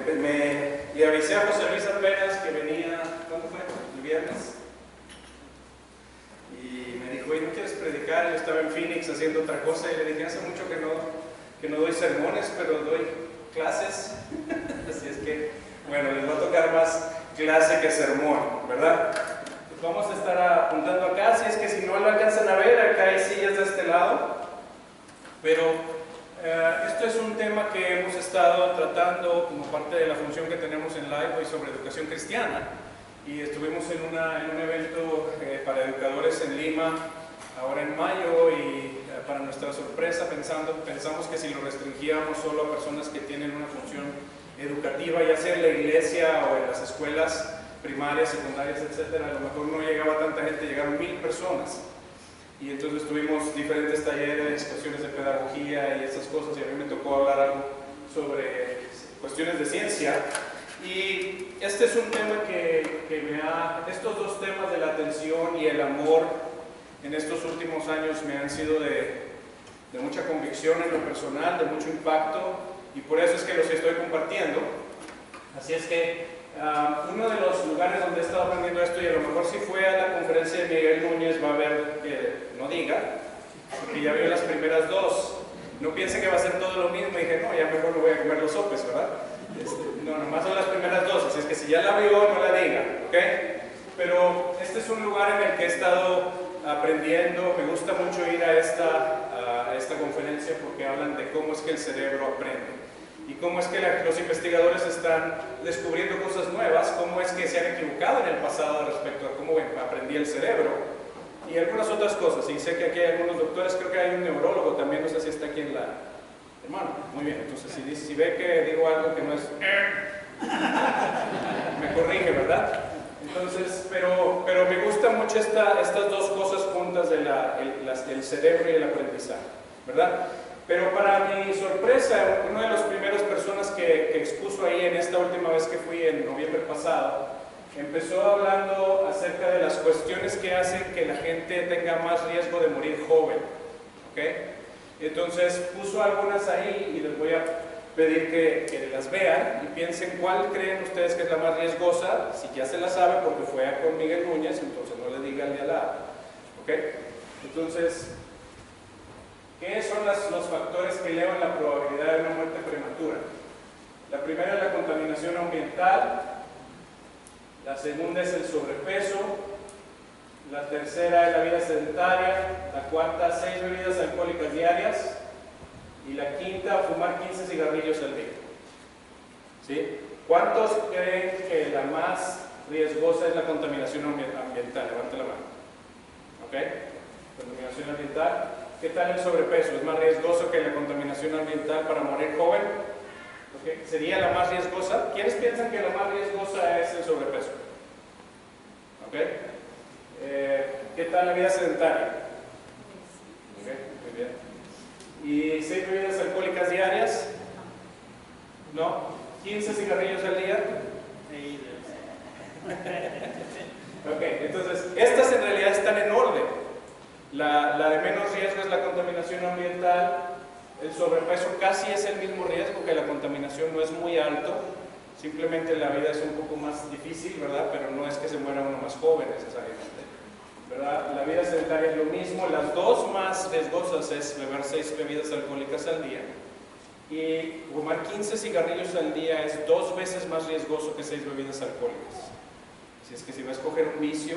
le avisé a José Luis apenas que venía, ¿cuándo fue? El viernes. Y me dijo, ¿y no quieres predicar? Yo estaba en Phoenix haciendo otra cosa y le dije, hace mucho que no doy sermones, pero doy clases. Así es que, bueno, les va a tocar más clase que sermón, ¿verdad? Pues vamos a estar apuntando acá, así es que si no lo alcanzan a ver, acá hay sillas de este lado. Pero esto es un tema que hemos estado tratando como parte de la función que tenemos en Lifeway sobre educación cristiana. Y estuvimos en un evento para educadores en Lima ahora en mayo y para nuestra sorpresa pensamos que si lo restringíamos solo a personas que tienen una función educativa, ya sea en la iglesia o en las escuelas primarias, secundarias, etcétera, a lo mejor no llegaba tanta gente, llegaron 1000 personas. Y entonces tuvimos diferentes talleres, cuestiones de pedagogía y esas cosas, y a mí me tocó hablar algo sobre cuestiones de ciencia. Y este es un tema estos dos temas de la atención y el amor en estos últimos años me han sido de mucha convicción en lo personal, de mucho impacto, y por eso es que los estoy compartiendo. Así es que uno de los lugares donde he estado aprendiendo esto, y a lo mejor si fue a la conferencia de Miguel Núñez va a ver que no diga, porque ya vio las primeras dos. No piense que va a ser todo lo mismo, y dije, no, ya mejor me voy a comer los sopes, ¿verdad? No, nomás son las primeras dos, así es que si ya la vio, no la diga, ¿ok? Pero este es un lugar en el que he estado aprendiendo. Me gusta mucho ir a esta conferencia porque hablan de cómo es que el cerebro aprende y cómo es que los investigadores están descubriendo cosas nuevas, cómo es que se han equivocado en el pasado respecto a cómo aprendía el cerebro y algunas otras cosas. Y sé que aquí hay algunos doctores, creo que hay un neurólogo también, no sé si está aquí en la... Hermano, muy bien, entonces si ve que digo algo que no es... me corrige, ¿verdad? Entonces, pero me gustan mucho estas dos cosas juntas del cerebro y el aprendizaje, ¿verdad? Pero para mi sorpresa, una de las primeras personas que expuso ahí en esta última vez que fui en noviembre pasado, empezó hablando acerca de las cuestiones que hacen que la gente tenga más riesgo de morir joven, ¿ok? Entonces puso algunas ahí y les voy a pedir que las vean y piensen cuál creen ustedes que es la más riesgosa. Si ya se la sabe porque fue con Miguel Núñez, entonces no le digan ni al lado, ¿ok? Entonces, ¿qué son los factores que elevan la probabilidad de una muerte prematura? La primera es la contaminación ambiental, la segunda es el sobrepeso, la tercera es la vida sedentaria, la cuarta 6 bebidas alcohólicas diarias y la quinta fumar 15 cigarrillos al día. ¿Sí? ¿Cuántos creen que la más riesgosa es la contaminación ambiental? Levante la mano. ¿Ok? Contaminación ambiental. ¿Qué tal el sobrepeso? ¿Es más riesgoso que la contaminación ambiental para morir joven? ¿Okay? ¿Sería la más riesgosa? ¿Quiénes piensan que la más riesgosa es el sobrepeso? ¿Ok? ¿Qué tal la vida sedentaria? ¿Okay? Muy bien. ¿Y 6 bebidas alcohólicas diarias? ¿No? ¿15 cigarrillos al día? Ok, entonces, estas en realidad están en orden. La de menos riesgo es la contaminación ambiental. El sobrepeso casi es el mismo riesgo, que la contaminación no es muy alto. Simplemente la vida es un poco más difícil, ¿verdad? Pero no es que se muera uno más joven necesariamente, ¿verdad? La vida sedentaria es lo mismo. Las dos más riesgosas es beber 6 bebidas alcohólicas al día. Y fumar 15 cigarrillos al día es 2 veces más riesgoso que 6 bebidas alcohólicas. Así es que si va a escoger un vicio,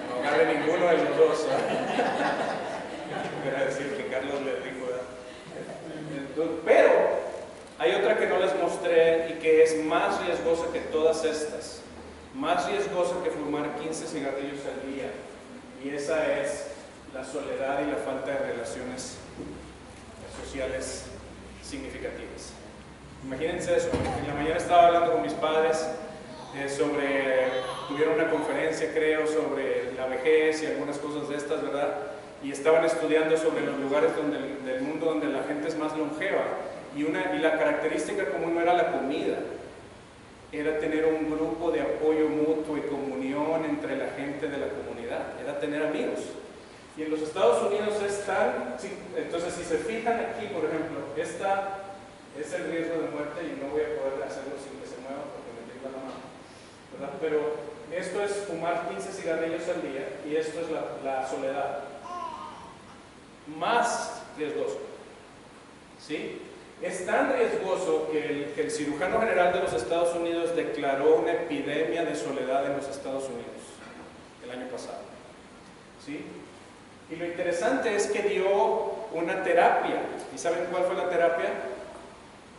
no agarre ninguno de los dos. Era decir que Carlos le dijo. Pero hay otra que no les mostré y que es más riesgosa que todas estas. Más riesgosa que fumar 15 cigarrillos al día. Y esa es la soledad y la falta de relaciones sociales significativas. Imagínense eso. En la mañana estaba hablando con mis padres tuvieron una conferencia, creo, sobre la vejez y algunas cosas de estas, ¿verdad? Y estaban estudiando sobre los lugares del mundo donde la gente es más longeva. Y la característica común no era la comida, era tener un grupo de apoyo mutuo y comunión entre la gente de la comunidad, era tener amigos. Y en los Estados Unidos entonces si se fijan aquí, por ejemplo, es el riesgo de muerte y no voy a poder hacerlo sin que se mueva porque me tiembla la mano, ¿verdad? Pero esto es fumar 15 cigarrillos al día y esto es la soledad. Más riesgoso, ¿sí? Es tan riesgoso que el cirujano general de los Estados Unidos declaró una epidemia de soledad en los Estados Unidos el año pasado, ¿sí? Y lo interesante es que dio una terapia. ¿Y saben cuál fue la terapia?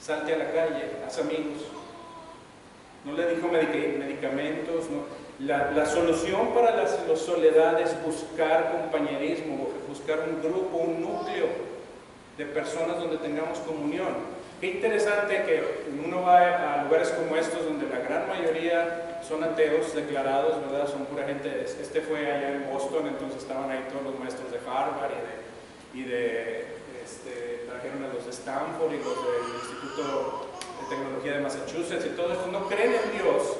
Salte a la calle, haz amigos. No le dijo medicamentos, no. La solución para la soledad es buscar compañerismo, buscar un grupo, un núcleo de personas donde tengamos comunión. Qué interesante que uno va a lugares como estos donde la gran mayoría son ateos declarados, ¿verdad? Son pura gente. Fue allá en Boston, entonces estaban ahí todos los maestros de Harvard trajeron a los de Stanford y los del Instituto de Tecnología de Massachusetts y todo esto. No creen en Dios,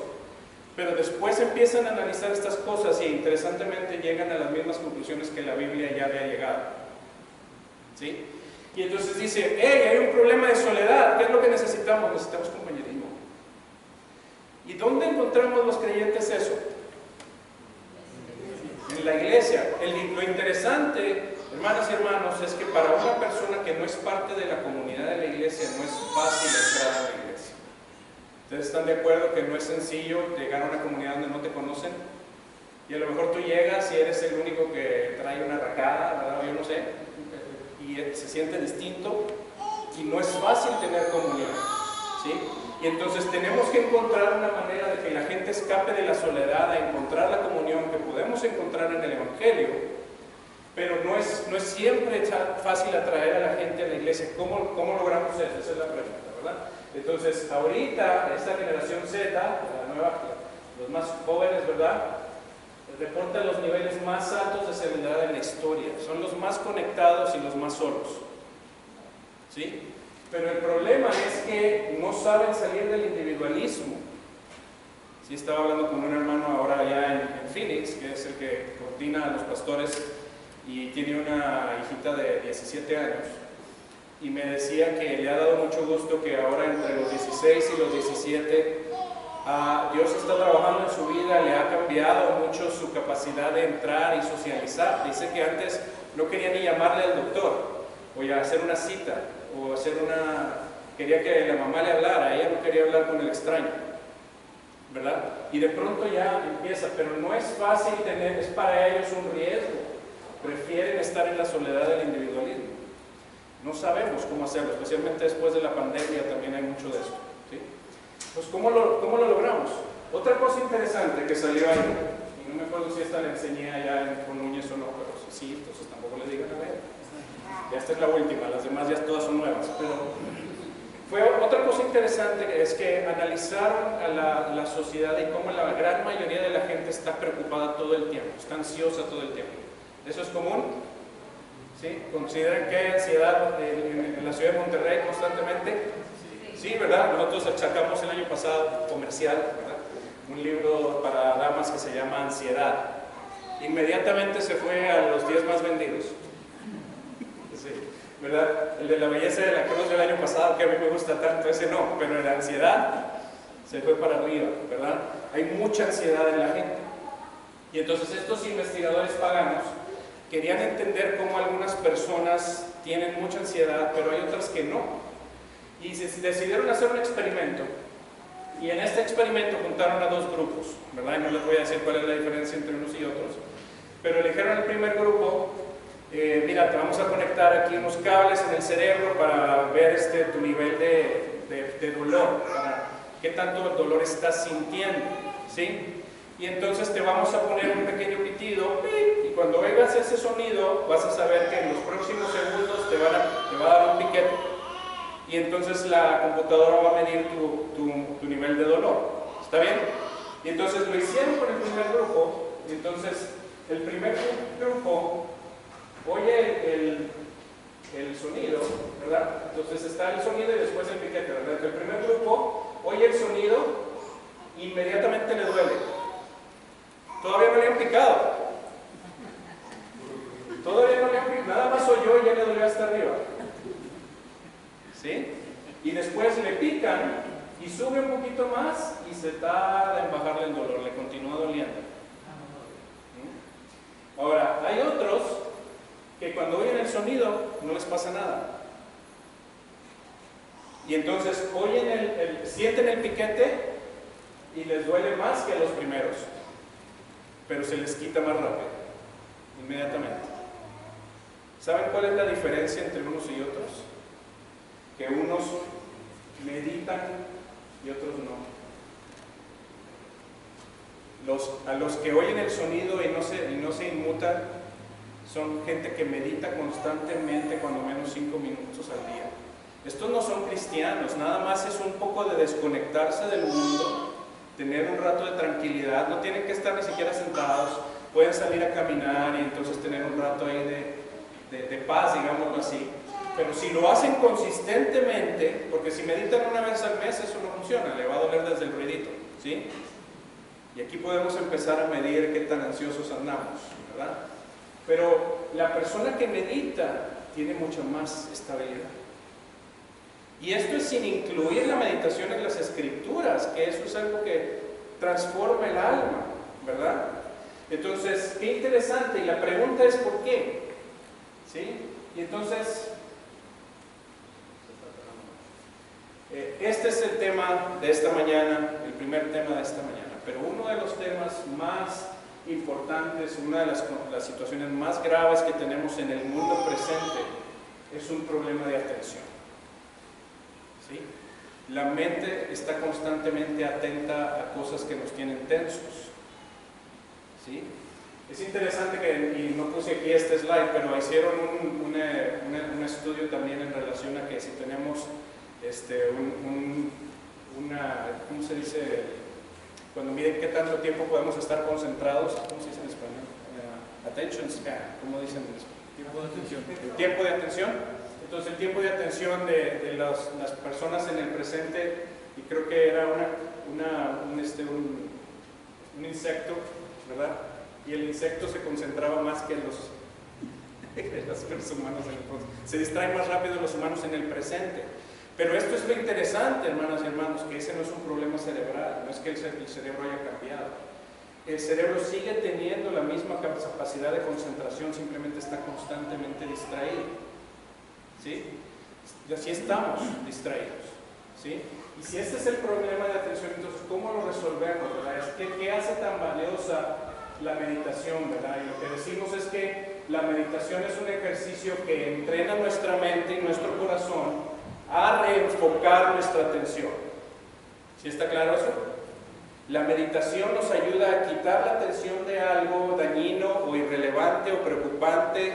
pero después empiezan a analizar estas cosas y interesantemente llegan a las mismas conclusiones que la Biblia ya había llegado, ¿sí? Y entonces dice, hey, hay un problema de soledad, ¿qué es lo que necesitamos? Necesitamos compañerismo. ¿Y dónde encontramos los creyentes eso? En la iglesia. Lo interesante, hermanas y hermanos, es que para una persona que no es parte de la comunidad de la iglesia, no es fácil entrar a la iglesia. ¿Ustedes están de acuerdo que no es sencillo llegar a una comunidad donde no te conocen? Y a lo mejor tú llegas y eres el único que trae una racada, ¿verdad? Yo no sé, y se siente distinto y no es fácil tener comunión, ¿sí? Y entonces tenemos que encontrar una manera de que la gente escape de la soledad, a encontrar la comunión que podemos encontrar en el Evangelio, pero no es siempre fácil atraer a la gente a la iglesia. ¿Cómo logramos eso? Esa es la pregunta, ¿verdad? Entonces, ahorita, esta generación Z, la nueva, los más jóvenes, ¿verdad?, reportan los niveles más altos de soledad en la historia. Son los más conectados y los más solos, ¿sí? Pero el problema es que no saben salir del individualismo. Sí, estaba hablando con un hermano ahora allá en Phoenix, que es el que coordina a los pastores y tiene una hijita de 17 años. Y me decía que le ha dado mucho gusto que ahora entre los 16 y los 17 Dios está trabajando en su vida, le ha cambiado mucho su capacidad de entrar y socializar. Dice que antes no quería ni llamarle al doctor o hacer una cita o quería que la mamá le hablara, ella no quería hablar con el extraño, ¿verdad? Y de pronto ya empieza, pero no es fácil es para ellos un riesgo, prefieren estar en la soledad del individualismo. No sabemos cómo hacerlo, especialmente después de la pandemia también hay mucho de esto, ¿sí? Pues ¿cómo lo logramos? Otra cosa interesante que salió ahí, y no me acuerdo si esta la enseñé allá con Núñez o no, pero sí, entonces tampoco le digan a ver. Ya esta es la última, las demás ya todas son nuevas, pero fue otra cosa interesante, es que analizaron a la sociedad y cómo la gran mayoría de la gente está preocupada todo el tiempo, está ansiosa todo el tiempo. ¿Eso es común? ¿Sí? ¿Consideran que hay ansiedad en la ciudad de Monterrey constantemente? Sí, ¿verdad? Nosotros achacamos el año pasado comercial, ¿verdad?, un libro para damas que se llama Ansiedad. Inmediatamente se fue a los 10 más vendidos. Sí, ¿verdad? El de la belleza de la cruz del año pasado, que a mí me gusta tanto, ese no, pero en la ansiedad se fue para arriba, ¿verdad? Hay mucha ansiedad en la gente. Y entonces estos investigadores paganos querían entender cómo algunas personas tienen mucha ansiedad, pero hay otras que no. Y decidieron hacer un experimento. Y en este experimento juntaron a dos grupos, ¿verdad? Y no les voy a decir cuál es la diferencia entre unos y otros. Pero eligieron el primer grupo. Mira, te vamos a conectar aquí unos cables en el cerebro para ver tu nivel de dolor, para qué tanto dolor estás sintiendo, ¿sí? Y entonces te vamos a poner un pequeño pitido, y cuando oigas ese sonido vas a saber que en los próximos segundos te va a dar un piquete, y entonces la computadora va a medir tu nivel de dolor. ¿Está bien? Y entonces lo hicieron con el primer grupo, y entonces el primer grupo oye el sonido, ¿verdad? Entonces está el sonido y después el piquete, ¿verdad? El primer grupo oye el sonido, inmediatamente le duele. Todavía no le han picado. Todavía no le han picado. Nada más oyó y ya le dolió hasta arriba. ¿Sí? Y después le pican y sube un poquito más y se tarda en bajarle el dolor, le continúa doliendo. Ahora, hay otros que cuando oyen el sonido no les pasa nada. Y entonces sienten el piquete y les duele más que a los primeros, pero se les quita más rápido, inmediatamente. ¿Saben cuál es la diferencia entre unos y otros? Que unos meditan y otros no. A los que oyen el sonido y no se inmutan son gente que medita constantemente, cuando menos 5 minutos al día. Estos no son cristianos, nada más es un poco de desconectarse del mundo, tener un rato de tranquilidad, no tienen que estar ni siquiera sentados, pueden salir a caminar y entonces tener un rato ahí de paz, digámoslo así. Pero si lo hacen consistentemente, porque si meditan una vez al mes eso no funciona, le va a doler desde el ruidito, ¿sí? Y aquí podemos empezar a medir qué tan ansiosos andamos, ¿verdad? Pero la persona que medita tiene mucha más estabilidad. Y esto es sin incluir la meditación en las escrituras, que eso es algo que transforma el alma, ¿verdad? Entonces, qué interesante, y la pregunta es ¿por qué? ¿Sí? Y entonces, este es el tema de esta mañana, el primer tema de esta mañana, pero uno de los temas más importantes, una de las situaciones más graves que tenemos en el mundo presente es un problema de atención. ¿Sí? La mente está constantemente atenta a cosas que nos tienen tensos. ¿Sí? Es interesante que, y no puse aquí este slide, pero hicieron un estudio también en relación a que si tenemos ¿cómo se dice? Cuando miden qué tanto tiempo podemos estar concentrados, ¿cómo se dice en español? Attention span, ¿cómo dicen en español? Tiempo de atención. El tiempo de atención. Entonces el tiempo de atención de las personas en el presente, y creo que era un insecto, ¿verdad? Y el insecto se concentraba más que los seres humanos en el presente. Se distraen más rápido los humanos en el presente. Pero esto es lo interesante, hermanas y hermanos, que ese no es un problema cerebral, no es que el cerebro haya cambiado. El cerebro sigue teniendo la misma capacidad de concentración, simplemente está constantemente distraído. ¿Sí? Y así estamos distraídos. ¿Sí? Y si este es el problema de atención, entonces ¿cómo lo resolvemos? ¿Verdad? ¿Qué hace tan valiosa la meditación? ¿Verdad? Y lo que decimos es que la meditación es un ejercicio que entrena nuestra mente y nuestro corazón a reenfocar nuestra atención. ¿Sí está claro eso? La meditación nos ayuda a quitar la atención de algo dañino o irrelevante o preocupante,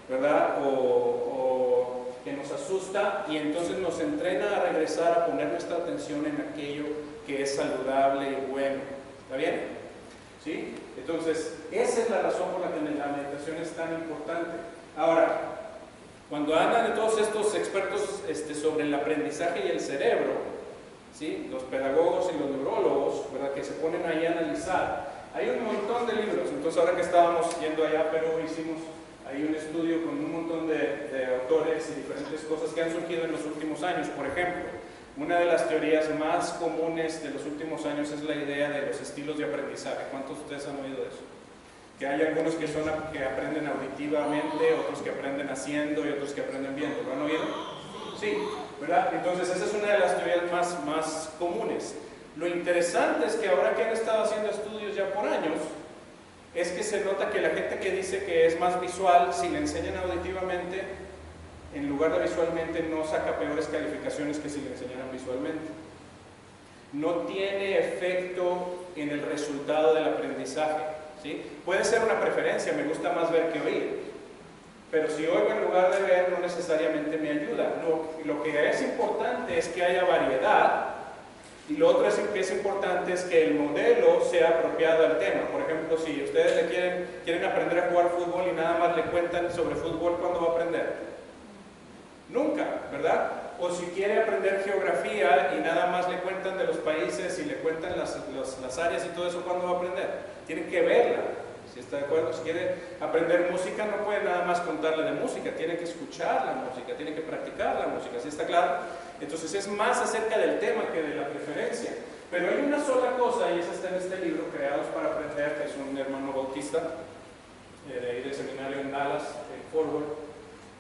¿verdad? O que nos asusta, y entonces nos entrena a regresar a poner nuestra atención en aquello que es saludable y bueno. ¿Está bien? ¿Sí? Entonces, esa es la razón por la que la meditación es tan importante. Ahora, cuando hablan de todos estos expertos sobre el aprendizaje y el cerebro, ¿sí? Los pedagogos y los neurólogos, ¿verdad? Que se ponen ahí a analizar, hay un montón de libros. Entonces ahora que estábamos yendo allá a Perú, hicimos ahí un estudio con un montón de autores y diferentes cosas que han surgido en los últimos años. Por ejemplo, una de las teorías más comunes de los últimos años es la idea de los estilos de aprendizaje. ¿Cuántos de ustedes han oído de eso? Que hay algunos que aprenden auditivamente, otros que aprenden haciendo y otros que aprenden viendo. ¿Lo han oído? Sí, ¿verdad? Entonces esa es una de las teorías más comunes. Lo interesante es que ahora que han estado haciendo estudios ya por años, es que se nota que la gente que dice que es más visual, si le enseñan auditivamente, en lugar de visualmente, no saca peores calificaciones que si le enseñaran visualmente. No tiene efecto en el resultado del aprendizaje. ¿Sí? Puede ser una preferencia, me gusta más ver que oír, pero si oigo en lugar de ver no necesariamente me ayuda. Lo que es importante es que haya variedad, y lo otro que es importante es que el modelo sea apropiado al tema. Por ejemplo, si ustedes quieren aprender a jugar fútbol y nada más le cuentan sobre fútbol, ¿cuándo va a aprender? Nunca, ¿verdad? O si quiere aprender geografía y nada más le cuentan de los países y le cuentan las áreas y todo eso, ¿cuándo va a aprender? Tiene que verla, ¿sí está de acuerdo? Si quiere aprender música, no puede nada más contarle de música, tiene que escuchar la música, tiene que practicar la música, ¿sí está claro? Entonces es más acerca del tema que de la preferencia. Pero hay una sola cosa, y esa está en este libro, Creados para Aprender, que es un hermano bautista, de ahí del seminario en Dallas, Forward,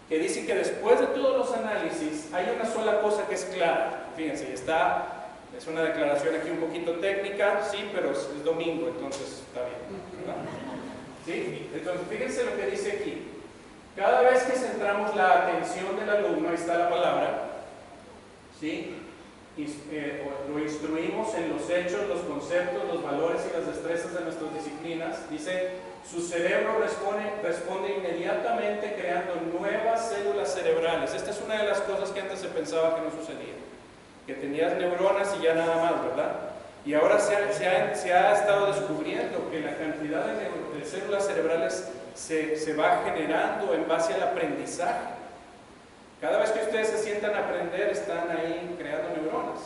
que dice que después de todos los análisis, hay una sola cosa que es clara. Fíjense, y es una declaración aquí un poquito técnica, sí, pero es domingo, entonces está bien, ¿verdad? ¿Sí? Entonces, fíjense lo que dice aquí. Cada vez que centramos la atención del alumno, ahí está la palabra, ¿sí? Lo instruimos en los hechos, los conceptos, los valores y las destrezas de nuestras disciplinas. Dice, su cerebro responde inmediatamente creando nuevas células cerebrales. Esta es una de las cosas que antes se pensaba que no sucedía, que tenías neuronas y ya nada más, ¿verdad? Y ahora se ha estado descubriendo que la cantidad de células cerebrales se va generando en base al aprendizaje. Cada vez que ustedes se sientan a aprender, están ahí creando neuronas.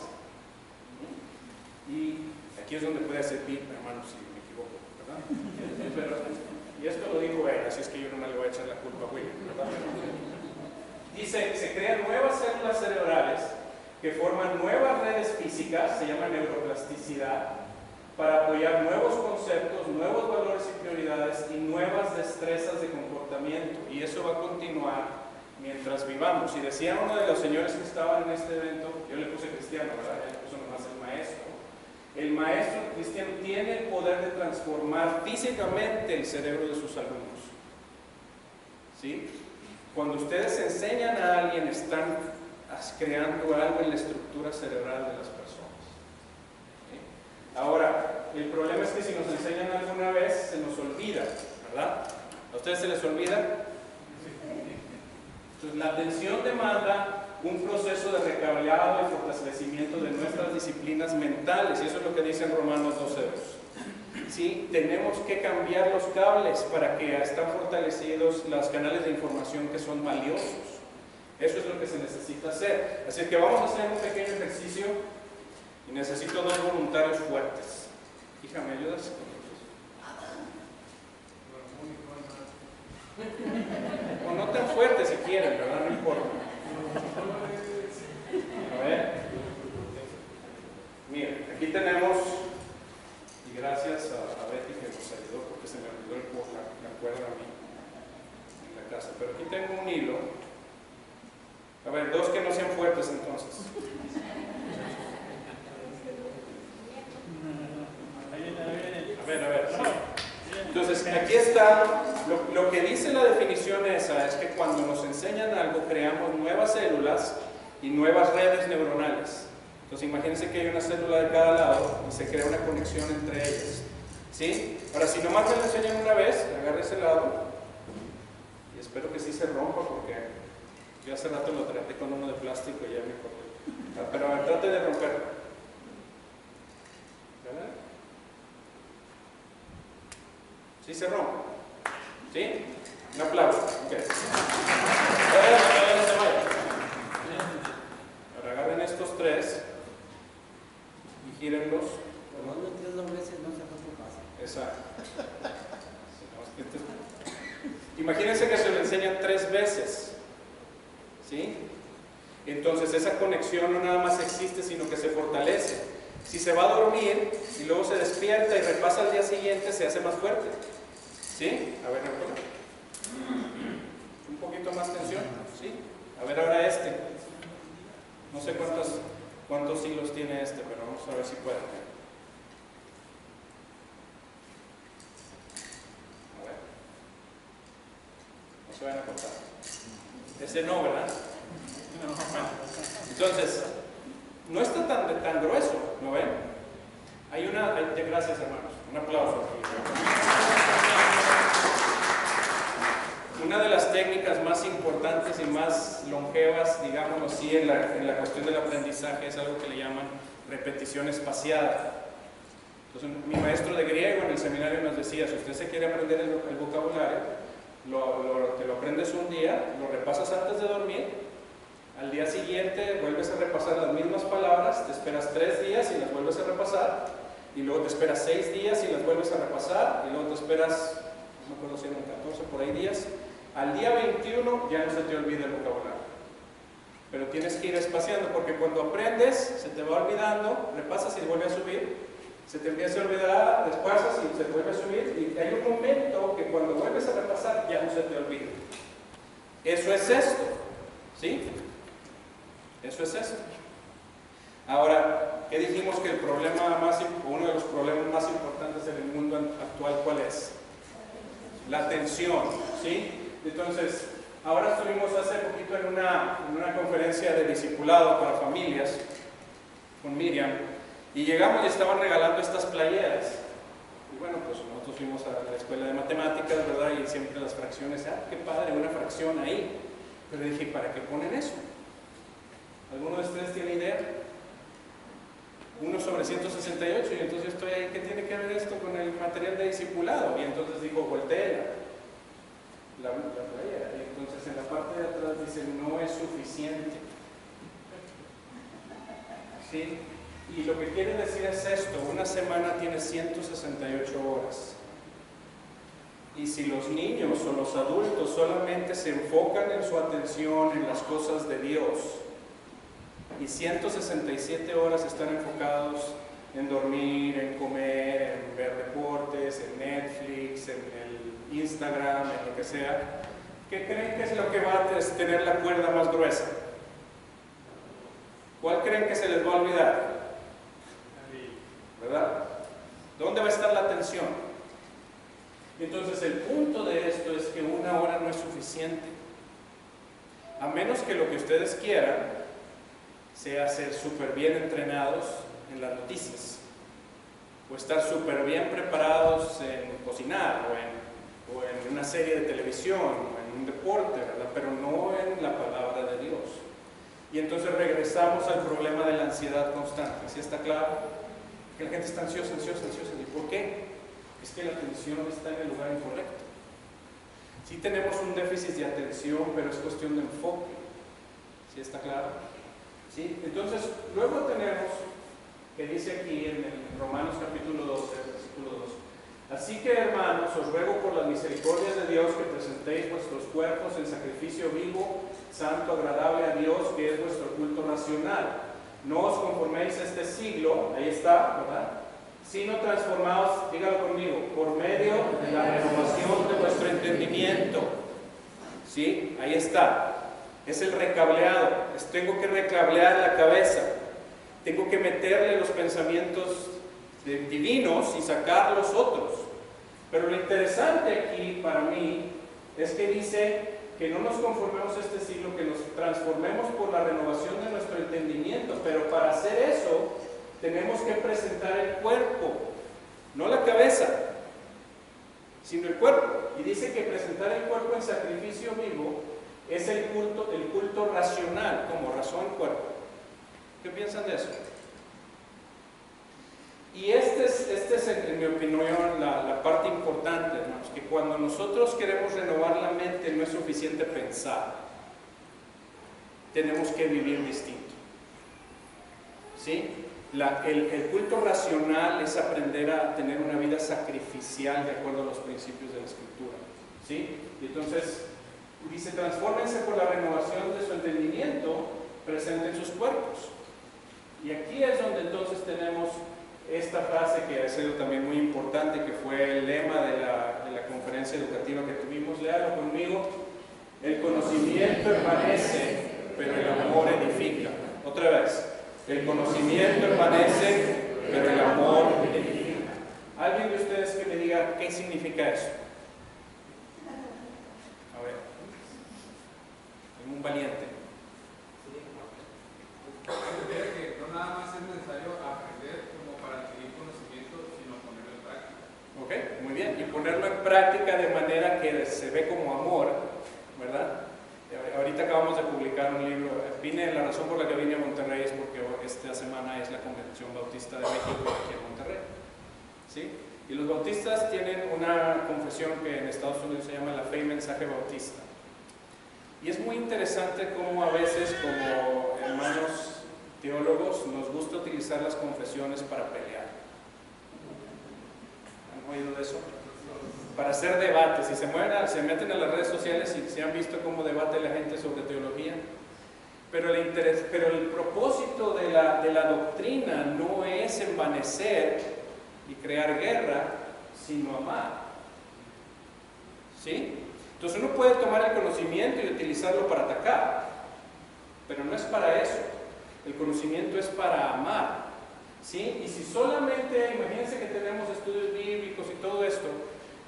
Y aquí es donde puede hacer pip, hermano, si me equivoco, ¿verdad? Y esto lo dijo él, así es que yo no me le voy a echar la culpa a William, ¿verdad? Dice, se crean nuevas células cerebrales que forman nuevas redes físicas, se llama neuroplasticidad, para apoyar nuevos conceptos, nuevos valores y prioridades y nuevas destrezas de comportamiento. Y eso va a continuar mientras vivamos. Y decía uno de los señores que estaban en este evento, yo le puse cristiano, ¿verdad? Ya le puso nomás el maestro. El maestro cristiano tiene el poder de transformar físicamente el cerebro de sus alumnos. ¿Sí? Cuando ustedes enseñan a alguien, están creando algo en la estructura cerebral de las personas. ¿Sí? Ahora, el problema es que si nos enseñan alguna vez, se nos olvida, ¿verdad? ¿A ustedes se les olvida? Entonces, la atención demanda un proceso de recableado y fortalecimiento de nuestras disciplinas mentales, y eso es lo que dice en Romanos 12:2. ¿Sí? Tenemos que cambiar los cables para que estén fortalecidos los canales de información que son valiosos. Eso es lo que se necesita hacer. Así que vamos a hacer un pequeño ejercicio y necesito 2 voluntarios fuertes. Hija, ¿me ayudas? O no tan fuerte si quieren, ¿verdad? No importa. A ver. Miren, aquí tenemos, y gracias a Betty que nos ayudó porque se me olvidó la cuerda a mí en la casa, pero aquí tengo un hilo. A ver, 2 que no sean fuertes entonces. A ver. Sí. Entonces, aquí está, lo que dice la definición esa es que cuando nos enseñan algo, creamos nuevas células y nuevas redes neuronales. Entonces, imagínense que hay una célula de cada lado y se crea una conexión entre ellas. ¿Sí? Ahora, si nomás me lo enseñan una vez, agarre ese lado y espero que sí se rompa porque yo hace rato lo traté con uno de plástico y ya me corté. Pero a ver, trate de romperlo. ¿Verdad? ¿Sí se rompe? ¿Sí? Un aplauso. Ok. No se vaya. Ahora agarren estos 3 y gírenlos. Cuando 3 veces no sé cuánto pasa. Exacto. Imagínense que se lo enseñan 3 veces. ¿Sí? Entonces esa conexión no nada más existe, sino que se fortalece. Si se va a dormir y luego se despierta y repasa al día siguiente, se hace más fuerte. ¿Sí? A ver, un poquito más tensión. ¿Sí? A ver ahora este. No sé cuántos hilos tiene este, pero vamos a ver si puede. A ver. No se van a cortar. Ese no, ¿verdad? Entonces, no está tan grueso, ¿no ven? Gracias, hermanos. Un aplauso. Una de las técnicas más importantes y más longevas, digámoslo así, en la cuestión del aprendizaje es algo que le llaman repetición espaciada. Entonces, mi maestro de griego en el seminario nos decía, si usted se quiere aprender el vocabulario, te lo aprendes un día, lo repasas antes de dormir, al día siguiente vuelves a repasar las mismas palabras, te esperas 3 días y las vuelves a repasar, y luego te esperas 6 días y las vuelves a repasar, y luego te esperas, no me acuerdo si eran 14 por ahí días, al día 21 ya no se te olvida el vocabulario. pero tienes que ir espaciando, porque cuando aprendes se te va olvidando, repasas y vuelve a subir, se te empieza a olvidar, despuasas y se vuelve a subir, y hay un momento que cuando vuelves a repasar ya no se te olvida. Eso es esto, ¿sí? Eso es esto. Ahora, ¿qué dijimos que el problema uno de los problemas más importantes en el mundo actual, cuál es? La atención, ¿sí? Entonces, ahora estuvimos hace poquito en una conferencia de discipulado para familias con Miriam, y llegamos y estaban regalando estas playeras. Y bueno, pues nosotros fuimos a la escuela de matemáticas, ¿verdad? Y siempre las fracciones, qué padre, una fracción ahí. Pero dije, ¿para qué ponen eso? ¿Alguno de ustedes tiene idea? 1 sobre 168, y entonces yo estoy ahí, ¿qué tiene que ver esto con el material de discipulado? Y entonces dijo, voltea la playera, y entonces en la parte de atrás dice, no es suficiente. ¿Sí? Y lo que quiere decir es esto, una semana tiene 168 horas. Y si los niños o los adultos solamente se enfocan en su atención en las cosas de Dios, y 167 horas están enfocados en dormir, en comer, en ver deportes, en Netflix, en el Instagram, en lo que sea, ¿qué creen que es lo que va a tener la cuerda más gruesa? ¿Cuál creen que se les va a olvidar? ¿Verdad? ¿Dónde va a estar la atención? Entonces el punto de esto es que 1 hora no es suficiente, a menos que lo que ustedes quieran sea ser súper bien entrenados en las noticias, o estar súper bien preparados en cocinar, o en una serie de televisión, o en un deporte, ¿verdad? Pero no en la palabra de Dios. Y entonces regresamos al problema de la ansiedad constante. ¿Sí está claro? Que la gente está ansiosa. ¿Y por qué? Es que la atención está en el lugar incorrecto. Sí tenemos un déficit de atención, pero es cuestión de enfoque. ¿Sí está claro? ¿Sí? Entonces, luego tenemos que dice aquí en Romanos capítulo 12, versículo 2: así que, hermanos, os ruego por las misericordias de Dios que presentéis vuestros cuerpos en sacrificio vivo, santo, agradable a Dios, que es vuestro culto racional. No os conforméis a este siglo, ahí está, ¿verdad? Sino transformaos, dígalo conmigo, por medio de la renovación de vuestro entendimiento. ¿Sí? Ahí está. Es el recableado. Tengo que recablear la cabeza. Tengo que meterle los pensamientos divinos y sacar los otros. Pero lo interesante aquí para mí es que dice que no nos conformemos a este siglo, que nos transformemos por la renovación de nuestro entendimiento. Pero para hacer eso tenemos que presentar el cuerpo, no la cabeza, sino el cuerpo. Y dice que presentar el cuerpo en sacrificio vivo es el culto racional, como razón cuerpo. ¿Qué piensan de eso? Y este es en mi opinión la parte importante, hermanos, que cuando nosotros queremos renovar la mente no es suficiente pensar, tenemos que vivir distinto. ¿Sí? El culto racional es aprender a tener una vida sacrificial de acuerdo a los principios de la Escritura. ¿Sí? Y entonces dice, transfórmense por la renovación de su entendimiento, presenten sus cuerpos. Y aquí es donde entonces tenemos esta frase que ha sido también muy importante, que fue el lema de la conferencia educativa que tuvimos. Léalo conmigo: el conocimiento permanece, pero el amor edifica. Otra vez: el conocimiento permanece, pero el amor edifica. ¿Alguien de ustedes que me diga qué significa eso? A ver, un valiente. Que no nada más es necesario aprender como para adquirir conocimiento, sino ponerlo en práctica. Ok, muy bien. Y ponerlo en práctica de manera que se ve como amor, ¿verdad? Ahorita acabamos de publicar un libro. La razón por la que vine a Monterrey es porque esta semana es la Convención Bautista de México aquí en Monterrey. ¿Sí? Y los bautistas tienen una confesión que en Estados Unidos se llama la Fe y Mensaje Bautista. Y es muy interesante cómo a veces, como hermanos teólogos, nos gusta utilizar las confesiones para pelear. ¿Han oído de eso? Para hacer debates. Si se meten a las redes sociales y se han visto cómo debate la gente sobre teología, Pero el propósito de la doctrina no es envanecer y crear guerra, sino amar. ¿Sí? Entonces uno puede tomar el conocimiento y utilizarlo para atacar, pero no es para eso. El conocimiento es para amar. ¿Sí? Y si solamente, imagínense que tenemos estudios bíblicos y todo esto,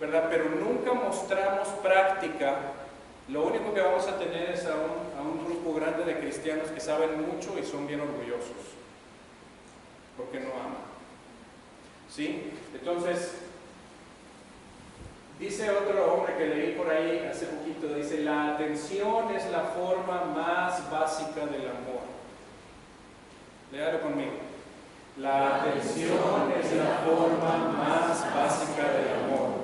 ¿verdad? Pero nunca mostramos práctica, lo único que vamos a tener es a un grupo grande de cristianos que saben mucho y son bien orgullosos, porque no aman. ¿Sí? Entonces, dice otro hombre que leí por ahí hace poquito, dice, la atención es la forma más básica del amor. Léalo conmigo. La atención es la forma más básica del amor.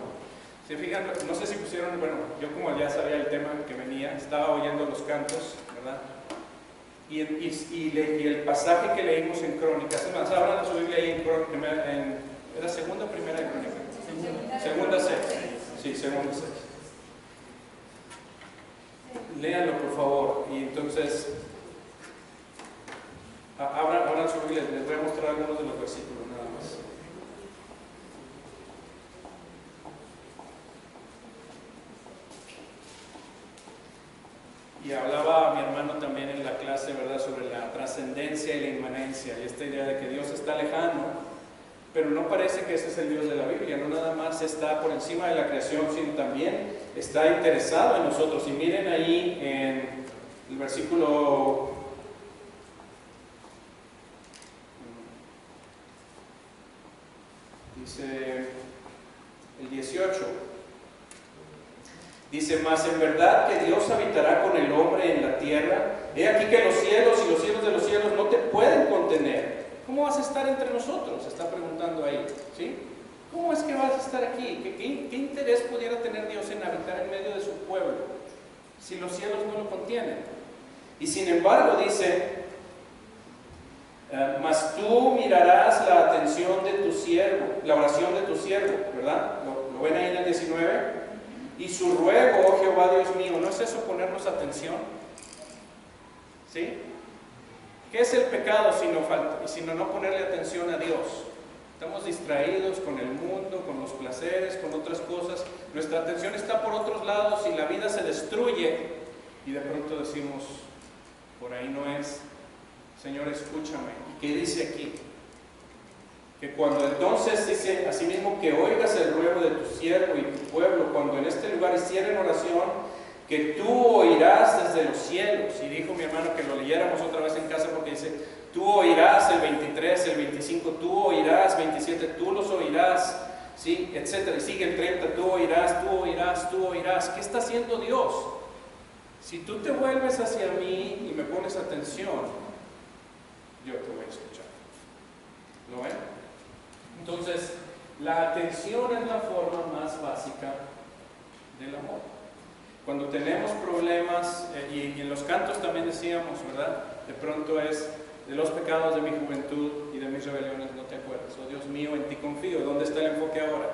¿Se fijan? No sé si pusieron, bueno, yo como ya sabía el tema que venía, estaba oyendo los cantos, ¿verdad? Y el pasaje que leímos en Crónicas, es más, abran su Biblia ahí ¿era segunda o primera de Crónicas? Segunda 6. Sí, segunda 6. Léanlo por favor, y entonces, abran su Biblia, les voy a mostrar algunos de los versículos nada más. Y hablaba mi hermano también en la clase, ¿verdad?, sobre la trascendencia y la inmanencia, y esta idea de que Dios está lejano, pero no parece que ese es el Dios de la Biblia, no nada más está por encima de la creación, sino también está interesado en nosotros. Y miren ahí en el versículo dice el 18. Dice, mas en verdad que Dios habitará con el hombre en la tierra. He aquí que los cielos y los cielos de los cielos no te pueden contener. ¿Cómo vas a estar entre nosotros? Está preguntando ahí. ¿Sí? ¿Cómo es que vas a estar aquí? ¿Qué interés pudiera tener Dios en habitar en medio de su pueblo si los cielos no lo contienen? Y sin embargo dice, mas tú mirarás la atención de tu siervo, la oración de tu siervo, ¿verdad? ¿Lo ven ahí en el 19? Y su ruego, oh Jehová Dios mío, ¿no es eso ponernos atención? ¿Sí? ¿Qué es el pecado sino no ponerle atención a Dios? Estamos distraídos con el mundo, con los placeres, con otras cosas. Nuestra atención está por otros lados y la vida se destruye. Y de pronto decimos, por ahí no es. Señor, escúchame. ¿Y qué dice aquí? Que cuando entonces dice asimismo que oigas el ruego de tu siervo y tu pueblo, cuando en este lugar hicieren oración, que tú oirás desde los cielos. Y dijo mi hermano que lo leyéramos otra vez en casa porque dice, tú oirás el 23, el 25, tú oirás 27, tú los oirás, ¿sí? Etcétera. Y sigue el 30, tú oirás, tú oirás, tú oirás. ¿Qué está haciendo Dios? Si tú te vuelves hacia mí y me pones atención, yo te voy a escuchar. ¿Lo ven? Entonces, la atención es la forma más básica del amor. Cuando tenemos problemas, y en los cantos también decíamos, ¿verdad? De pronto es, de los pecados de mi juventud y de mis rebeliones no te acuerdas. Oh Dios mío, en ti confío. ¿Dónde está el enfoque ahora?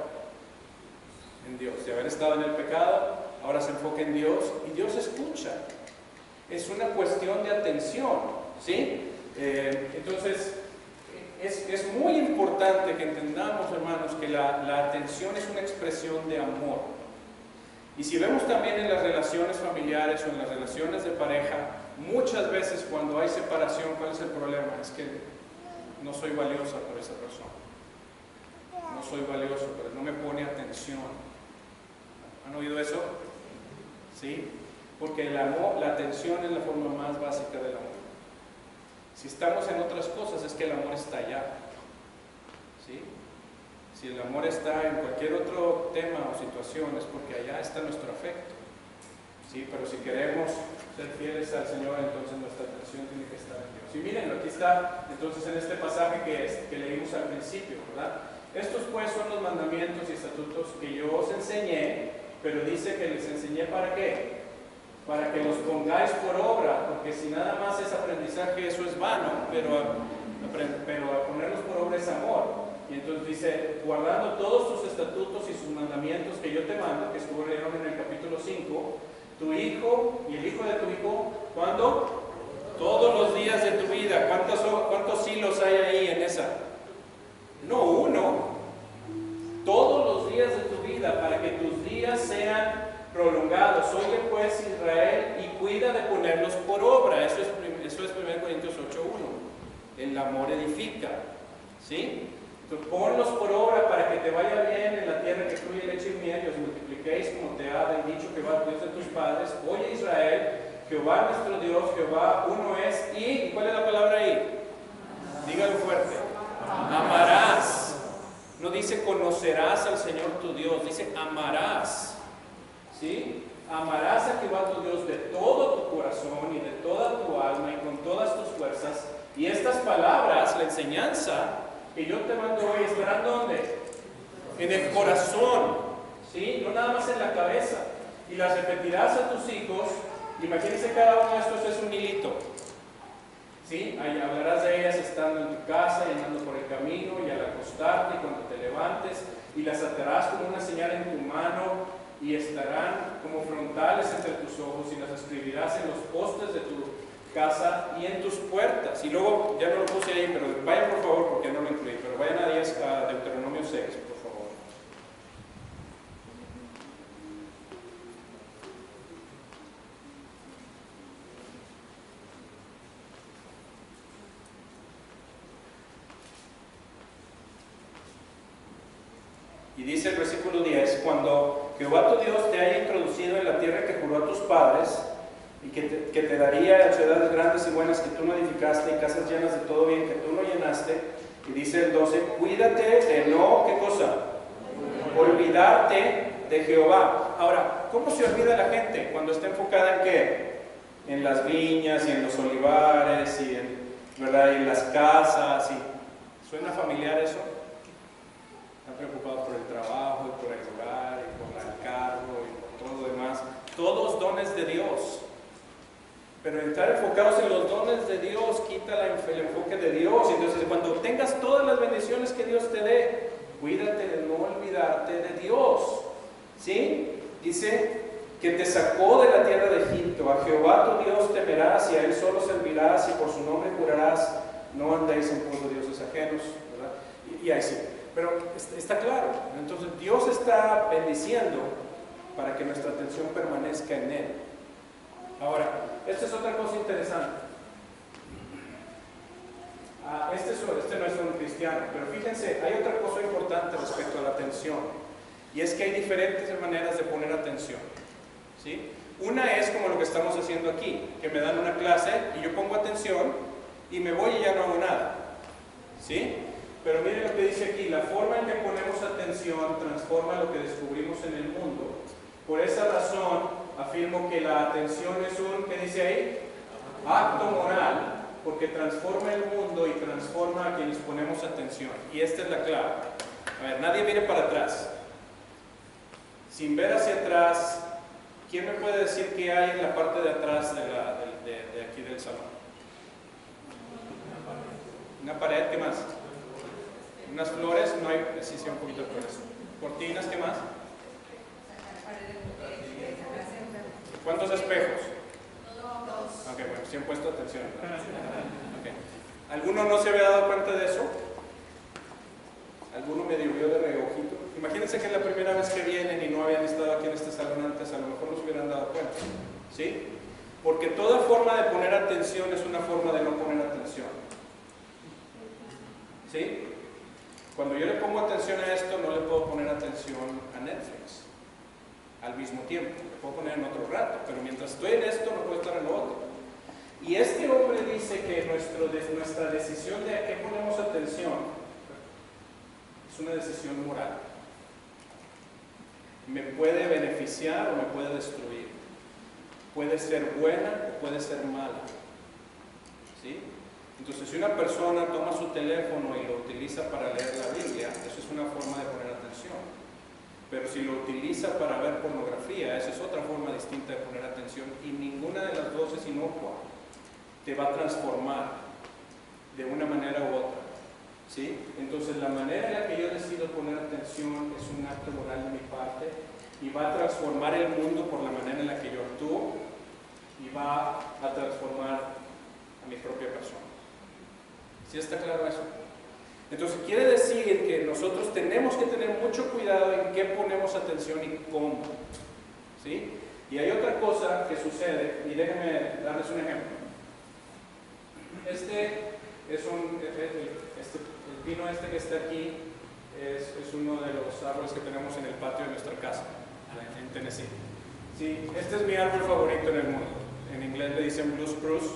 En Dios. De haber estado en el pecado, ahora se enfoca en Dios y Dios escucha. Es una cuestión de atención, ¿sí? Entonces, es muy importante que entendamos, hermanos, que la atención es una expresión de amor. Y si vemos también en las relaciones familiares o en las relaciones de pareja, muchas veces cuando hay separación, ¿cuál es el problema? Es que no soy valiosa por esa persona. No soy valioso, pero no me pone atención. ¿Han oído eso? ¿Sí? Porque el amor, la atención es la forma más básica del amor. Si estamos en otras cosas, es que el amor está allá. ¿Sí? Si el amor está en cualquier otro tema o situación, es porque allá está nuestro afecto. ¿Sí? Pero si queremos ser fieles al Señor, entonces nuestra atención tiene que estar en Dios. Y miren, aquí está, entonces, en este pasaje que leímos al principio, ¿verdad? Estos pues son los mandamientos y estatutos que yo os enseñé, pero dice que les enseñé ¿para qué? Para que los pongáis por obra, porque si nada más es aprendizaje, eso es vano, pero ponerlos por obra es amor. Y entonces dice, guardando todos tus estatutos y sus mandamientos que yo te mando, que estuvieron en el capítulo 5, tu hijo y el hijo de tu hijo, ¿cuándo? Todos los días de tu vida. ¿Cuántos hilos hay ahí en esa? No uno. Todos los días de tu vida, para que tus días sean prolongados. Oye pues Israel, y cuida de ponerlos por obra. Eso es 1 Corintios 8:1. El amor edifica. ¿Sí? Entonces ponlos por obra para que te vaya bien en la tierra que fluye leche y miel, y os multipliquéis como te ha dicho Jehová, Dios de tus padres. Oye Israel, Jehová nuestro Dios, Jehová uno es. ¿Y cuál es la palabra ahí? Dígalo fuerte. Amarás. No dice conocerás al Señor tu Dios, dice amarás. ¿Sí? Amarás a Jehová tu Dios de todo tu corazón y de toda tu alma y con todas tus fuerzas. Y estas palabras, la enseñanza que yo te mando hoy, estarán ¿dónde? En el corazón, ¿sí? No nada más en la cabeza. Y las repetirás a tus hijos. Imagínense, cada uno de estos es un hilito, ¿sí? Ahí hablarás de ellas estando en tu casa y andando por el camino y al acostarte y cuando te levantes, y las atarás como una señal en tu mano y estarán como frontales entre tus ojos, y las escribirás en los postes de tu casa y en tus puertas. Y luego, ya no lo puse ahí, pero vayan por favor, porque no lo incluí, pero vayan a Deuteronomio 6, por favor. Y dice el versículo 10, cuando Jehová tu Dios te haya introducido en la tierra que juró a tus padres, y que te daría ciudades grandes y buenas que tú no edificaste, y casas llenas de todo bien que tú no llenaste, y dice el 12, cuídate de no, ¿qué cosa? Olvidarte de Jehová. Ahora, ¿cómo se olvida la gente cuando está enfocada en qué? En las viñas y en los olivares y ¿verdad? Y en las casas. Y... ¿Suena familiar eso? Están preocupados por el trabajo y por el hogar y por el carro y por todo lo demás. Todos dones de Dios. Pero estar enfocados en los dones de Dios quita el enfoque de Dios. Entonces, cuando tengas todas las bendiciones que Dios te dé, cuídate de no olvidarte de Dios. ¿Sí? Dice que te sacó de la tierra de Egipto. A Jehová tu Dios temerás y a Él solo servirás y por su nombre jurarás. No andéis en pos de dioses ajenos. ¿Verdad? Y ahí sí. Pero está claro. Entonces, Dios está bendiciendo para que nuestra atención permanezca en Él. Ahora, esta es otra cosa interesante. Este no es un cristiano, pero fíjense, hay otra cosa importante respecto a la atención, y es que hay diferentes maneras de poner atención, ¿sí? Una es como lo que estamos haciendo aquí, que me dan una clase y yo pongo atención y me voy y ya no hago nada, ¿sí? Pero miren lo que dice aquí, la forma en que ponemos atención transforma lo que descubrimos en el mundo. Por esa razón, afirmo que la atención es ¿qué dice ahí? Acto moral, porque transforma el mundo y transforma a quienes ponemos atención. Y esta es la clave. A ver, nadie mire para atrás. Sin ver hacia atrás, ¿quién me puede decir qué hay en la parte de atrás de aquí del salón? Una pared, ¿qué más? Unas flores, no hay, sí, un poquito de flores. Cortinas, ¿qué más? ¿Cuántos espejos? Ok, bueno, sí han puesto atención. Okay. ¿Alguno no se había dado cuenta de eso? ¿Alguno medio vio de reojito? Imagínense que es la primera vez que vienen y no habían estado aquí en este salón antes, a lo mejor no se hubieran dado cuenta. ¿Sí? Porque toda forma de poner atención es una forma de no poner atención. ¿Sí? Cuando yo le pongo atención a esto, no le puedo poner atención a Netflix al mismo tiempo. Le puedo poner en otro rato, pero mientras estoy en esto, no puedo estar en lo otro. Y este hombre dice que nuestra decisión de a qué ponemos atención es una decisión moral. Me puede beneficiar o me puede destruir. Puede ser buena o puede ser mala. ¿Sí? Entonces, si una persona toma su teléfono y lo utiliza para leer la Biblia, eso es una forma de poner atención. Pero si lo utiliza para ver pornografía, esa es otra forma distinta de poner atención, y ninguna de las dos es inocua. Te va a transformar de una manera u otra. ¿Sí? Entonces, la manera en la que yo decido poner atención es un acto moral de mi parte, y va a transformar el mundo por la manera en la que yo actúo, y va a transformar a mi propia persona. ¿Sí está claro eso? Entonces quiere decir que nosotros tenemos que tener mucho cuidado en qué ponemos atención y cómo. ¿Sí? Y hay otra cosa que sucede, y déjenme darles un ejemplo. Este es el pino que está aquí es uno de los árboles que tenemos en el patio de nuestra casa, en Tennessee. Sí, este es mi árbol favorito en el mundo. En inglés le dicen blue spruce.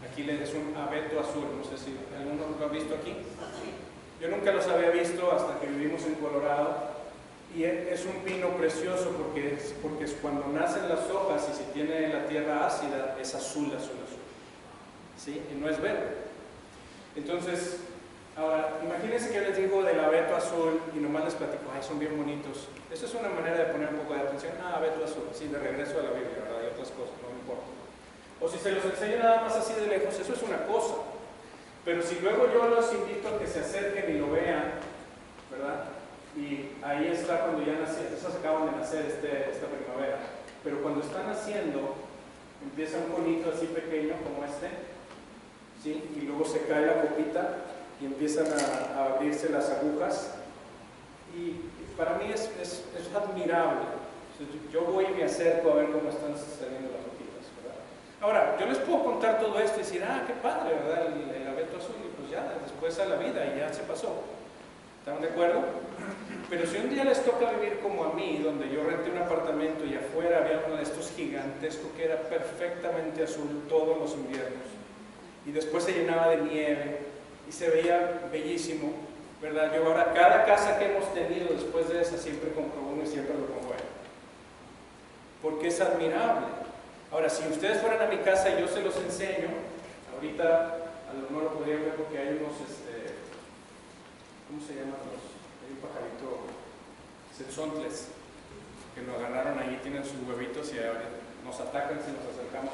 Aquí es un abeto azul. No sé si alguno lo ha visto aquí. Yo nunca los había visto hasta que vivimos en Colorado. Y es un pino precioso porque es cuando nacen las hojas y si tiene la tierra ácida es azul. ¿Sí? Y no es verde. Entonces, ahora, imagínense que yo les digo del abeto azul y nomás les platico, ay, son bien bonitos. Eso es una manera de poner un poco de atención. Ah, abeto azul, sí, de regreso a la Biblia, ¿verdad? Y otras cosas, no me importa. O si se los enseño nada más así de lejos, eso es una cosa. Pero si luego yo los invito a que se acerquen y lo vean, ¿verdad? Y ahí está cuando ya nacieron, esos acaban de nacer esta primavera. Pero cuando están naciendo, empieza un conito así pequeño como este, ¿sí? Y luego se cae la copita y empiezan a abrirse las agujas. Y para mí es admirable. Yo voy y me acerco a ver cómo están saliendo las hojitas, ¿verdad? Ahora, yo les puedo contar todo esto y decir, ah, qué padre, ¿verdad? El abeto azul, y pues ya, después a la vida y ya se pasó. ¿Están de acuerdo? Pero si un día les toca vivir como a mí, donde yo renté un apartamento y afuera había uno de estos gigantescos que era perfectamente azul todos los inviernos, y después se llenaba de nieve y se veía bellísimo, ¿verdad? Yo ahora, cada casa que hemos tenido después de esa, siempre compro uno y siempre lo pongo ahí, porque es admirable. Ahora, si ustedes fueran a mi casa y yo se los enseño, ahorita no lo podrían ver porque hay unos, ¿cómo se llaman los? Hay un pajarito, setzontles, que lo agarraron ahí, tienen sus huevitos y ahora nos atacan si nos acercamos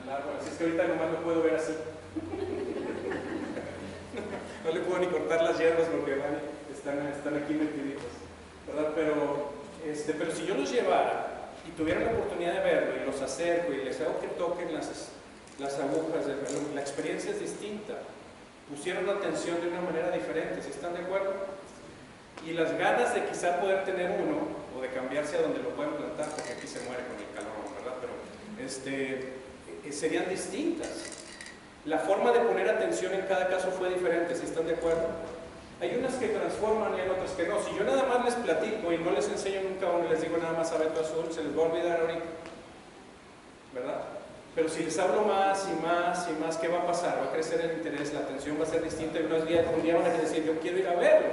al árbol. Así es que ahorita nomás lo puedo ver así. No le puedo ni cortar las hierbas porque están aquí metiditos, ¿verdad? Pero si yo los llevara y tuviera la oportunidad de verlo y los acerco y les hago que toquen las agujas del reloj, la experiencia es distinta. Pusieron atención de una manera diferente, ¿sí están de acuerdo? Y las ganas de quizá poder tener uno o de cambiarse a donde lo pueden plantar, porque aquí se muere con el calor, ¿verdad? Pero serían distintas. La forma de poner atención en cada caso fue diferente, ¿sí están de acuerdo? Hay unas que transforman y hay otras que no. Si yo nada más les platico y no les enseño nunca uno y les digo nada más abeto azul, se les va a olvidar ahorita, ¿verdad? Pero si les hablo más y más y más, ¿qué va a pasar? Va a crecer el interés, la atención va a ser distinta y un día van a decir, yo quiero ir a verlo,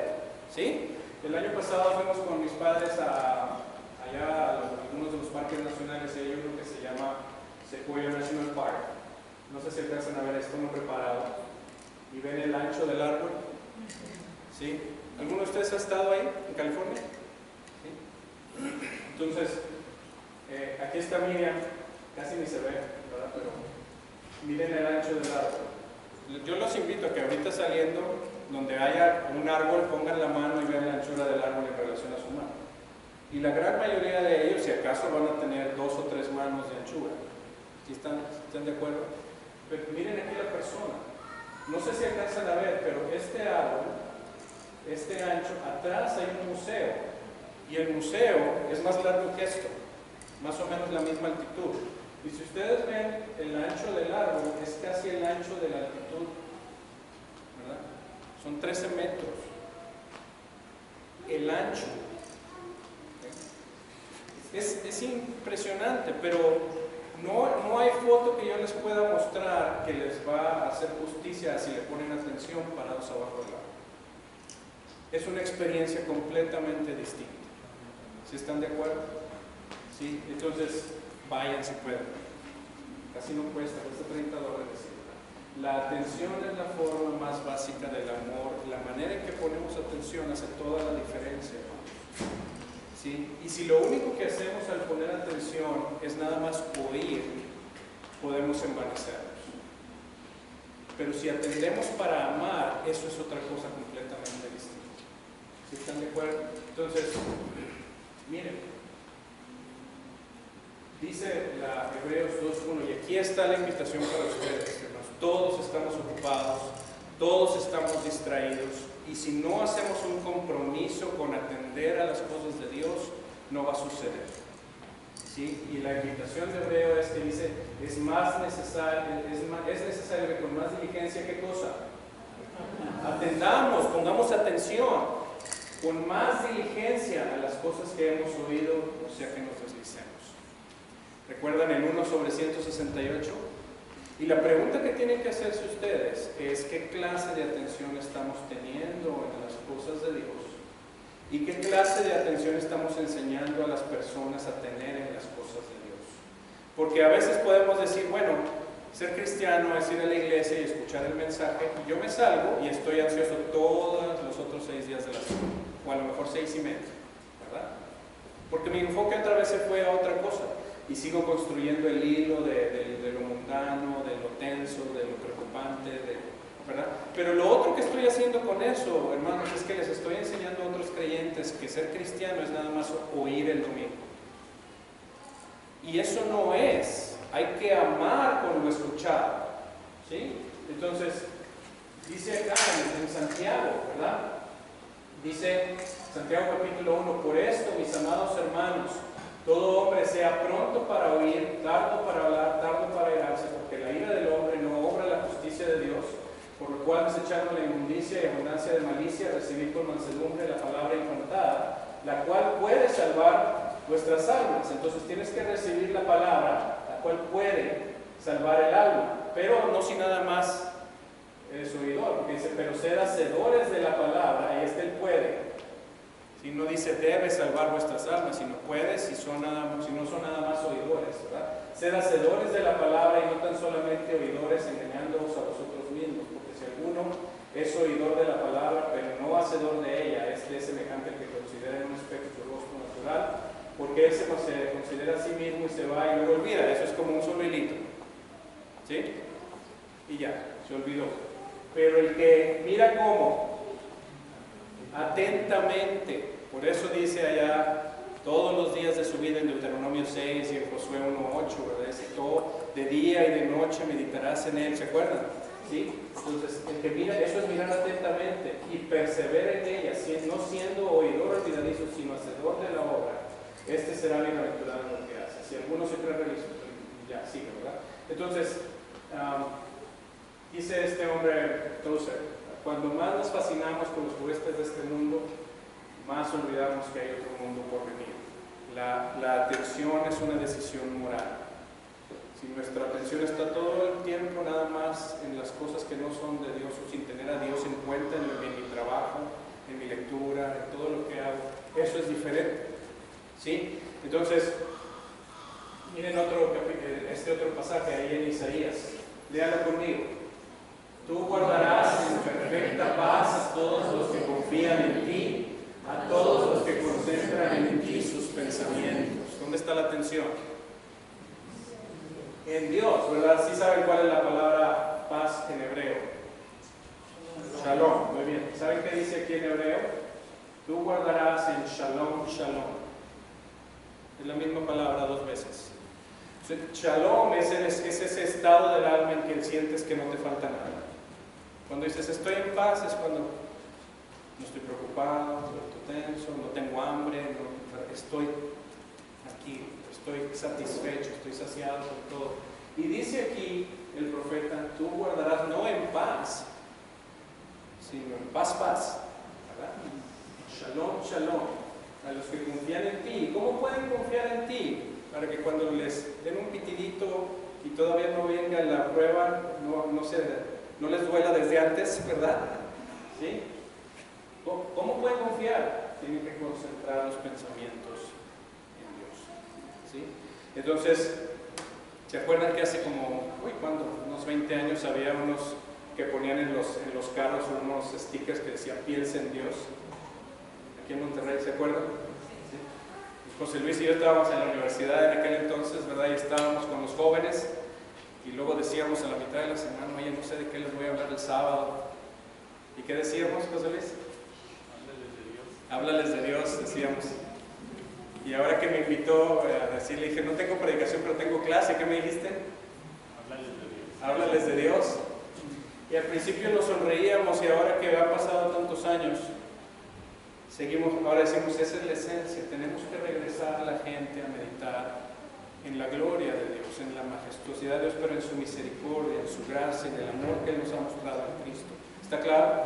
¿sí? El año pasado fuimos con mis padres allá a algunos de los parques nacionales y hay uno que se llama Sequoia National Park. No sé si alcanzan a ver esto, no preparado. ¿Y ven el ancho del árbol? ¿Sí? ¿Alguno de ustedes ha estado ahí, en California? ¿Sí? Entonces, aquí está Miriam, casi ni se ve, ¿verdad? Pero miren el ancho del árbol. Yo los invito a que ahorita saliendo, donde haya un árbol, pongan la mano y vean la anchura del árbol en relación a su mano. Y la gran mayoría de ellos, si acaso, van a tener 2 o 3 manos de anchura. ¿Sí están de acuerdo? Pero miren aquí la persona. No sé si alcanzan a ver, pero este árbol, este ancho, atrás hay un museo. Y el museo es más largo que esto, más o menos la misma altitud. Y si ustedes ven el ancho del árbol, es casi el ancho de la altitud, ¿verdad? Son 13 metros. El ancho. Es impresionante, pero no hay foto que yo les pueda mostrar que les va a hacer justicia si le ponen atención parados abajo del árbol. Es una experiencia completamente distinta. ¿Sí están de acuerdo? ¿Sí? Entonces, vayan si pueden. Casi no cuesta $30. La atención es la forma más básica del amor. La manera en que ponemos atención hace toda la diferencia. ¿Sí? Y si lo único que hacemos al poner atención es nada más oír, podemos envanecernos. Pero si atendemos para amar, eso es otra cosa completamente distinta. ¿Sí están de acuerdo? Entonces, miren, Dice Hebreos 2:1, y aquí está la invitación para ustedes, hermanos. Todos estamos ocupados, todos estamos distraídos, y si no hacemos un compromiso con atender a las cosas de Dios, no va a suceder. ¿Sí? Y la invitación de Hebreo es que dice, es necesario que con más diligencia, ¿qué cosa? Atendamos, pongamos atención, con más diligencia a las cosas que hemos oído, o sea que nos deslicemos. ¿Recuerdan el 1/168? Y la pregunta que tienen que hacerse ustedes es ¿qué clase de atención estamos teniendo en las cosas de Dios? ¿Y qué clase de atención estamos enseñando a las personas a tener en las cosas de Dios? Porque a veces podemos decir, bueno, ser cristiano es ir a la iglesia y escuchar el mensaje, y yo me salgo y estoy ansioso todos los otros 6 días de la semana, o a lo mejor 6 y medio, ¿verdad? Porque mi enfoque otra vez se fue a otra cosa. Y sigo construyendo el hilo de lo mundano, de lo tenso, de lo preocupante, ¿verdad? Pero lo otro que estoy haciendo con eso, hermanos, es que les estoy enseñando a otros creyentes que ser cristiano es nada más oír el domingo. Y eso no es. Hay que amar con lo escuchado, ¿sí? Entonces, dice acá en Santiago, ¿verdad? Dice Santiago capítulo 1, por esto, mis amados hermanos, todo hombre sea pronto para oír, tardo para hablar, tardo para irarse, porque la ira del hombre no obra la justicia de Dios, por lo cual desechando la inmundicia y abundancia de malicia, recibid con mansedumbre la palabra implantada, la cual puede salvar vuestras almas. Entonces tienes que recibir la palabra, la cual puede salvar el alma, pero no si nada más eres oidor, porque dice, pero sed hacedores de la palabra, y él puede. Si no dice debe salvar vuestras almas, sino puede, si no son nada más oidores, ¿verdad? Ser hacedores de la palabra y no tan solamente oidores, engañándoos a vosotros mismos, porque si alguno es oidor de la palabra, pero no hacedor de ella, este es semejante al que considera un espejo su rostro natural, porque él se considera a sí mismo y se va y luego olvida. Eso es como un solo hilito, ¿sí? Y ya, se olvidó. Pero el que mira cómo, atentamente, por eso dice allá todos los días de su vida en Deuteronomio 6 y en Josué 1:8, ¿verdad? Dice, todo de día y de noche meditarás en él, ¿se acuerdan? ¿Sí? Entonces, el que mira, eso es mirar atentamente y persevera en ella, no siendo oidor olvidadizo, sino hacedor de la obra, este será bienaventurado en lo que hace. Si alguno se cree religioso, ya sigue, ¿verdad? Entonces, dice este hombre Tozer, cuando más nos fascinamos con los huéspedes de este mundo, más olvidamos que hay otro mundo por venir. La atención es una decisión moral. Si nuestra atención está todo el tiempo nada más en las cosas que no son de Dios, o sin tener a Dios en cuenta en mi trabajo, en mi lectura, en todo lo que hago, eso es diferente, ¿sí? Entonces, miren este otro pasaje ahí en Isaías, léalo conmigo. Tú guardarás en perfecta paz a todos los que confían en ti, a todos los que concentran en ti sus pensamientos. ¿Dónde está la atención? En Dios, ¿verdad? ¿Sí saben cuál es la palabra paz en hebreo? Shalom, muy bien. ¿Saben qué dice aquí en hebreo? Tú guardarás en shalom, shalom. Es la misma palabra 2 veces. Shalom es ese estado del alma en que sientes que no te falta nada. Cuando dices estoy en paz es cuando no estoy preocupado, no estoy tenso, no tengo hambre, estoy aquí, estoy satisfecho, estoy saciado con todo. Y dice aquí el profeta, tú guardarás no en paz, sino en paz, ¿verdad? Shalom, shalom, a los que confían en ti. ¿Cómo pueden confiar en ti? Para que cuando les den un pitidito y todavía no venga la prueba, no les duela desde antes, ¿verdad? ¿Sí? ¿Cómo pueden confiar? Tienen que concentrar los pensamientos en Dios, ¿sí? Entonces, ¿se acuerdan que hace como, unos 20 años había unos que ponían en los carros unos stickers que decían piensa en Dios? Aquí en Monterrey, ¿se acuerdan? ¿Sí? José Luis y yo estábamos en la universidad en aquel entonces, ¿verdad? Y estábamos con los jóvenes y luego decíamos a la mitad de la semana, oye, no sé de qué les voy a hablar el sábado. ¿Y qué decíamos, José Luis? Háblales de Dios, decíamos. Y ahora que me invitó a decir, le dije, no tengo predicación, pero tengo clase. ¿Qué me dijiste? Háblales de Dios. Y al principio nos sonreíamos y ahora que ha pasado tantos años, seguimos, ahora decimos, esa es la esencia. Tenemos que regresar a la gente a meditar en la gloria de Dios, en la majestuosidad de Dios, pero en su misericordia, en su gracia, en el amor que Él nos ha mostrado en Cristo. ¿Está claro?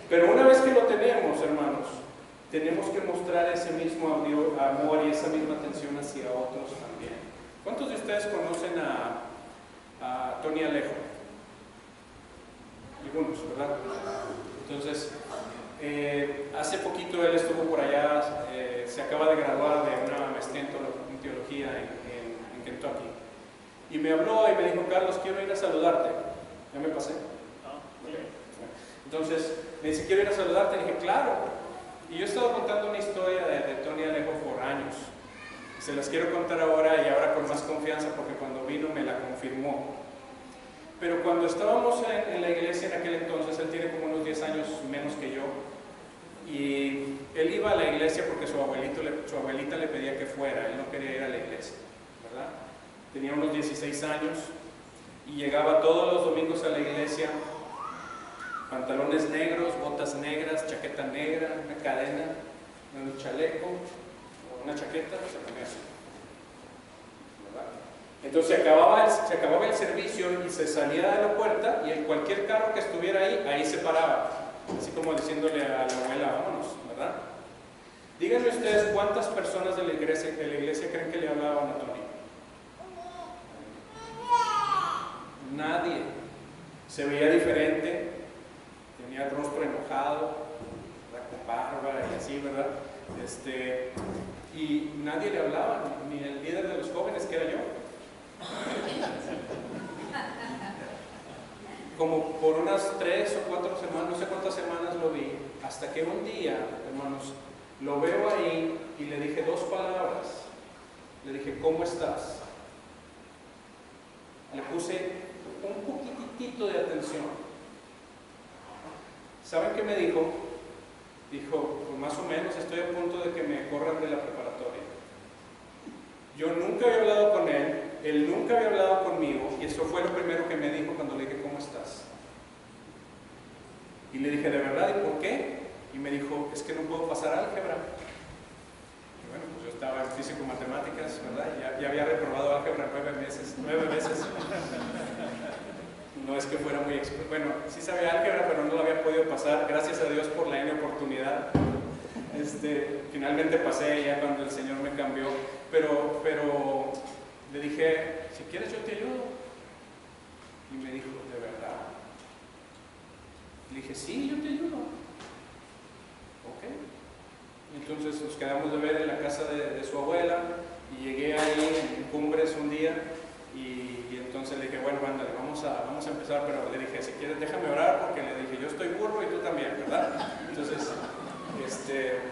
Pero una vez que lo tenemos, hermanos, tenemos que mostrar ese mismo amor y esa misma atención hacia otros también. ¿Cuántos de ustedes conocen a Tony Alejo? Algunos, ¿verdad? Entonces, hace poquito él estuvo por allá, se acaba de graduar de una maestría en teología en Kentucky. Y me habló y me dijo, Carlos, quiero ir a saludarte. ¿Ya me pasé? Entonces, me dice, quiero ir a saludarte. Y dije, claro. Y yo he estado contando una historia de Tony Alejo por años. Se las quiero contar ahora y ahora con más confianza porque cuando vino me la confirmó. Pero cuando estábamos en la iglesia en aquel entonces, él tiene como unos 10 años menos que yo. Y él iba a la iglesia porque su abuelita le pedía que fuera. Él no quería ir a la iglesia, ¿verdad? Tenía unos 16 años y llegaba todos los domingos a la iglesia. Pantalones negros, botas negras, chaqueta negra, una cadena, un chaleco, una chaqueta, se ponía así. ¿Verdad? Entonces se acababa el servicio y se salía de la puerta y en cualquier carro que estuviera ahí se paraba. Así como diciéndole a la abuela, vámonos, ¿verdad? Díganme ustedes cuántas personas de la iglesia creen que le hablaban a Tony. Nadie. Se veía diferente. Tenía el rostro enojado, con barba y así, ¿verdad? Y nadie le hablaba, ni el líder de los jóvenes, que era yo. Como por unas 3 o 4 semanas, no sé cuántas semanas lo vi, hasta que un día, hermanos, lo veo ahí y le dije 2 palabras. Le dije, ¿cómo estás? Le puse un poquitito de atención. ¿Saben qué me dijo? Dijo, pues más o menos estoy a punto de que me corran de la preparatoria. Yo nunca había hablado con él nunca había hablado conmigo, y eso fue lo primero que me dijo cuando le dije, ¿cómo estás? Y le dije, ¿de verdad? ¿Y por qué? Y me dijo, es que no puedo pasar álgebra. Y bueno, pues yo estaba en físico-matemáticas, ¿verdad? Ya había reprobado álgebra 9 veces. No es que fuera muy experto, bueno, sí sabía álgebra, pero no lo había podido pasar, gracias a Dios por la N oportunidad. Finalmente pasé ya cuando el Señor me cambió, pero le dije, si quieres yo te ayudo. Y me dijo, ¿de verdad? Le dije, sí, yo te ayudo. Ok. Entonces nos quedamos de ver en la casa de su abuela y llegué ahí en Cumbres un día. Y entonces le dije, bueno, ándale, vamos a empezar, pero le dije, si quieres déjame orar, porque le dije, yo estoy burro y tú también, ¿verdad? Entonces,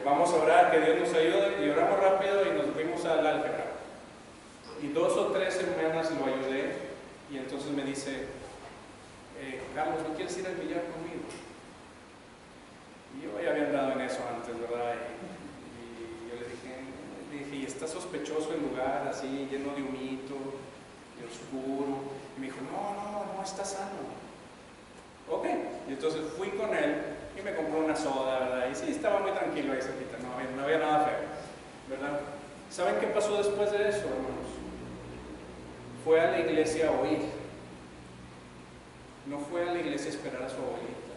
vamos a orar, que Dios nos ayude, y oramos rápido y nos fuimos al álgebra. Y 2 o 3 semanas lo ayudé, y entonces me dice, Carlos, ¿no quieres ir al billar conmigo? Y yo ya había andado en eso antes, ¿verdad? Y yo le dije, y está sospechoso el lugar, así, lleno de humito, oscuro, y me dijo, no, está sano. Ok, y entonces fui con él y me compró una soda, ¿verdad? Y sí, estaba muy tranquilo ahí cerquita, no había nada feo, ¿verdad? ¿Saben qué pasó después de eso, hermanos? Fue a la iglesia a oír. No fue a la iglesia a esperar a su abuelita,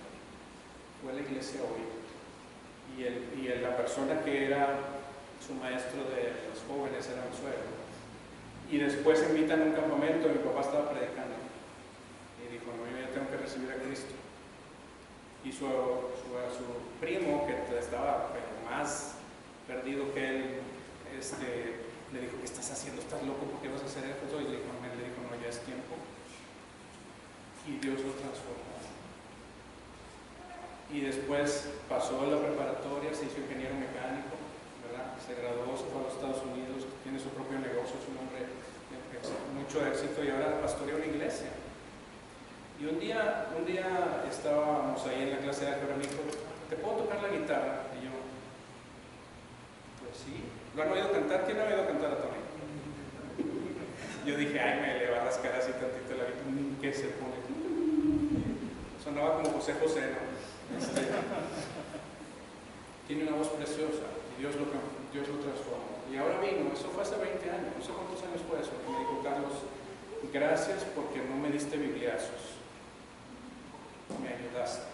fue a la iglesia a oír. Y la persona que era su maestro de los jóvenes era un suegro. Y después me invitan a un campamento, mi papá estaba predicando. Y dijo, no, yo ya tengo que recibir a Cristo. Y su primo, que estaba más perdido que él, le dijo, ¿qué estás haciendo? ¿Estás loco? ¿Por qué vas a hacer esto? Y le dijo, no, ya es tiempo. Y Dios lo transformó. Y después pasó a la preparatoria, se hizo ingeniero mecánico, ¿verdad? Se graduó, se fue a los Estados Unidos, tiene su propio negocio, es un hombre de mucho éxito, y ahora pastorea una iglesia. Y un día estábamos ahí en la clase de álgebra, me dijo, ¿te puedo tocar la guitarra? Y yo, pues ¿sí? ¿Lo han oído cantar? ¿Quién ha oído cantar a Tony? Yo dije, ay, me le va a rascar así tantito la vida, ¿qué se pone? Sonaba como José José, ¿no? Tiene una voz preciosa y Dios lo transformó. Y ahora vino, eso fue hace 20 años, no sé cuántos años fue eso, y me dijo, Carlos, gracias porque no me diste bibliazos, me ayudaste.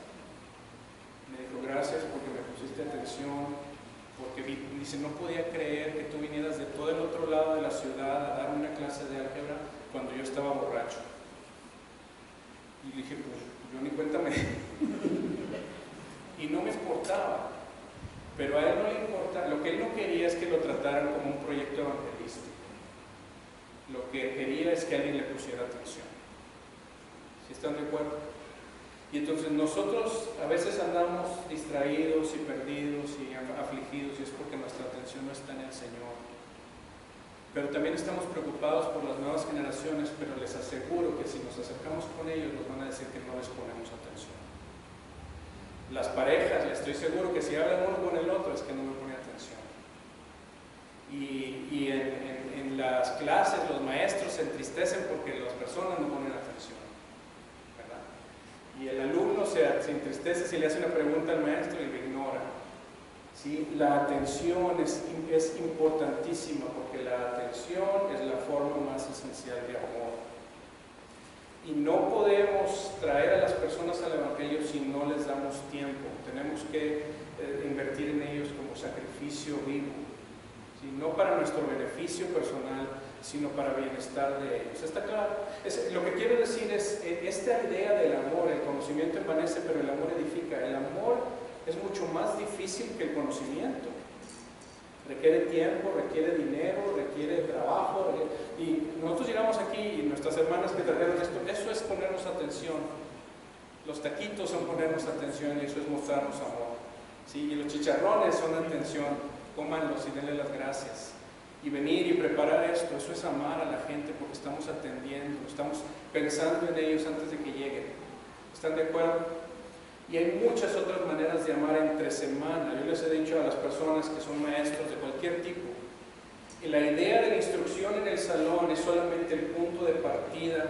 Me dijo, gracias porque me pusiste atención, porque dice, no podía creer que tú vinieras de todo el otro lado de la ciudad a dar una clase de álgebra cuando yo estaba borracho. Y dije, pues yo ni cuenta me di. Y no me importaba, pero a él no le importa, lo que él no quería es que lo trataran como un proyecto evangelístico. Lo que quería es que alguien le pusiera atención. ¿Sí están de acuerdo? Y entonces nosotros a veces andamos distraídos y perdidos y afligidos, y es porque nuestra atención no está en el Señor. Pero también estamos preocupados por las nuevas generaciones, pero les aseguro que si nos acercamos con ellos nos van a decir que no les ponemos atención. Las parejas, les estoy seguro que si hablan uno con el otro es que no me ponen atención. Y en las clases los maestros se entristecen porque las personas no ponen atención, ¿verdad? Y el alumno se entristece si le hace una pregunta al maestro y lo ignora. ¿Sí? La atención es importantísima, porque la atención es la forma más esencial de amor. Y no podemos traer a las personas al Evangelio si no les damos tiempo. Tenemos que invertir en ellos como sacrificio vivo, ¿sí? No para nuestro beneficio personal, sino para bienestar de ellos. ¿Está claro? Lo que quiero decir es, esta idea del amor, el conocimiento envanece, pero el amor edifica. El amor es mucho más difícil que el conocimiento. Requiere tiempo, requiere dinero, requiere trabajo. Y nosotros llegamos aquí y nuestras hermanas que trajeron esto, eso es ponernos atención. Los taquitos son ponernos atención y eso es mostrarnos amor. ¿Sí? Y los chicharrones son atención, cómanlos y denle las gracias. Y venir y preparar esto, eso es amar a la gente porque estamos atendiendo, estamos pensando en ellos antes de que lleguen. ¿Están de acuerdo? Y hay muchas otras maneras de amar entre semana. Yo les he dicho a las personas que son maestros de cualquier tipo, y la idea de la instrucción en el salón es solamente el punto de partida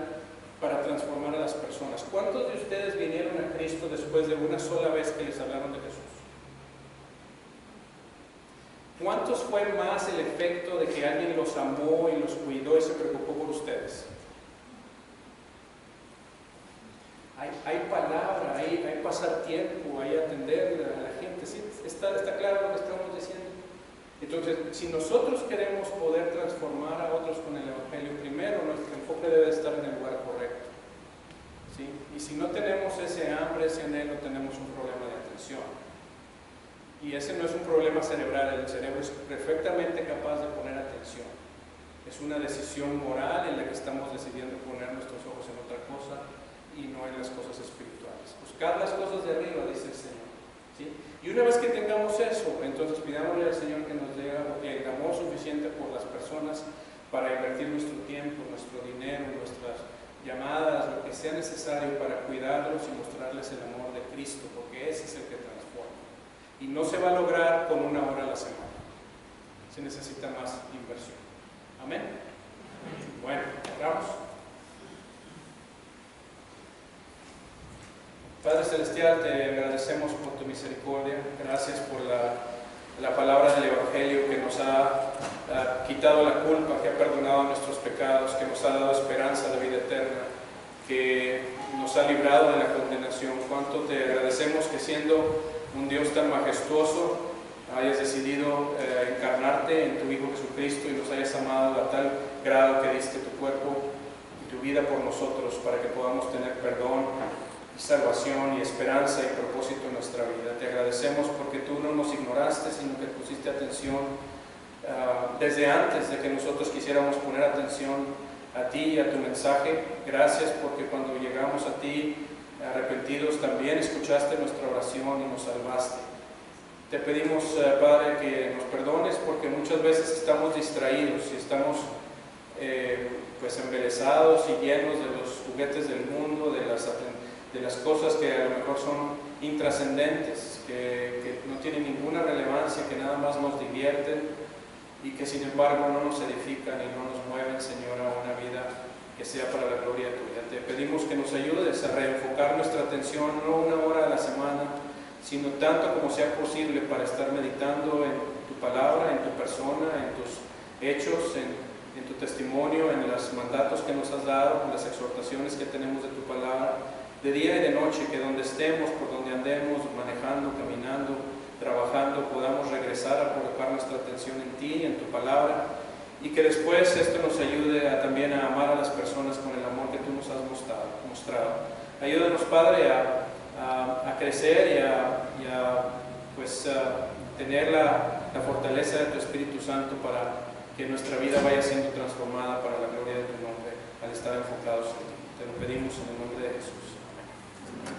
para transformar a las personas. ¿Cuántos de ustedes vinieron a Cristo después de una sola vez que les hablaron de Jesús? ¿Cuántos fue más el efecto de que alguien los amó y los cuidó y se preocupó por ustedes? Hay palabra, hay pasar tiempo, hay atender a la gente. ¿Sí? ¿Está claro lo que estamos diciendo? Entonces, si nosotros queremos poder transformar a otros con el Evangelio, primero nuestro enfoque debe estar en el lugar correcto. ¿Sí? Y si no tenemos ese hambre, ese anhelo, tenemos un problema de atención. Y ese no es un problema cerebral, el cerebro es perfectamente capaz de poner atención. Es una decisión moral en la que estamos decidiendo poner nuestros ojos en otra cosa y no en las cosas espirituales. Buscar las cosas de arriba, dice el Señor. ¿Sí? Y una vez que tengamos eso, entonces pidámosle al Señor que nos dé el amor suficiente por las personas para invertir nuestro tiempo, nuestro dinero, nuestras llamadas, lo que sea necesario para cuidarlos y mostrarles el amor de Cristo, porque ese es el que transforma. Y no se va a lograr con una hora a la semana. Se necesita más inversión. Amén. Bueno, oramos. Padre Celestial, te agradecemos por tu misericordia. Gracias por la palabra del Evangelio que nos ha quitado la culpa, que ha perdonado nuestros pecados, que nos ha dado esperanza de vida eterna, que nos ha librado de la condenación. Cuánto te agradecemos que, siendo un Dios tan majestuoso, hayas decidido encarnarte en tu Hijo Jesucristo y nos hayas amado a tal grado que diste tu cuerpo y tu vida por nosotros para que podamos tener perdón, salvación y esperanza y propósito en nuestra vida. Te agradecemos porque tú no nos ignoraste, sino que pusiste atención desde antes de que nosotros quisiéramos poner atención a ti y a tu mensaje. Gracias porque cuando llegamos a ti arrepentidos también escuchaste nuestra oración y nos salvaste. Te pedimos, Padre, que nos perdones porque muchas veces estamos distraídos y estamos pues embelesados y llenos de los juguetes del mundo, de de las cosas que a lo mejor son intrascendentes, que no tienen ninguna relevancia, que nada más nos divierten y que sin embargo no nos edifican y no nos mueven, Señor, a una vida que sea para la gloria tuya. Te pedimos que nos ayudes a reenfocar nuestra atención, no 1 hora a la semana, sino tanto como sea posible para estar meditando en tu palabra, en tu persona, en tus hechos, en tu testimonio, en los mandatos que nos has dado, en las exhortaciones que tenemos de tu palabra, de día y de noche, que donde estemos, por donde andemos, manejando, caminando, trabajando, podamos regresar a colocar nuestra atención en ti, en tu palabra, y que después esto nos ayude también a amar a las personas con el amor que tú nos has mostrado. Ayúdanos, Padre, a crecer y a tener la fortaleza de tu Espíritu Santo para que nuestra vida vaya siendo transformada para la gloria de tu nombre, al estar enfocados en ti. Te lo pedimos en el nombre de Jesús. Amén.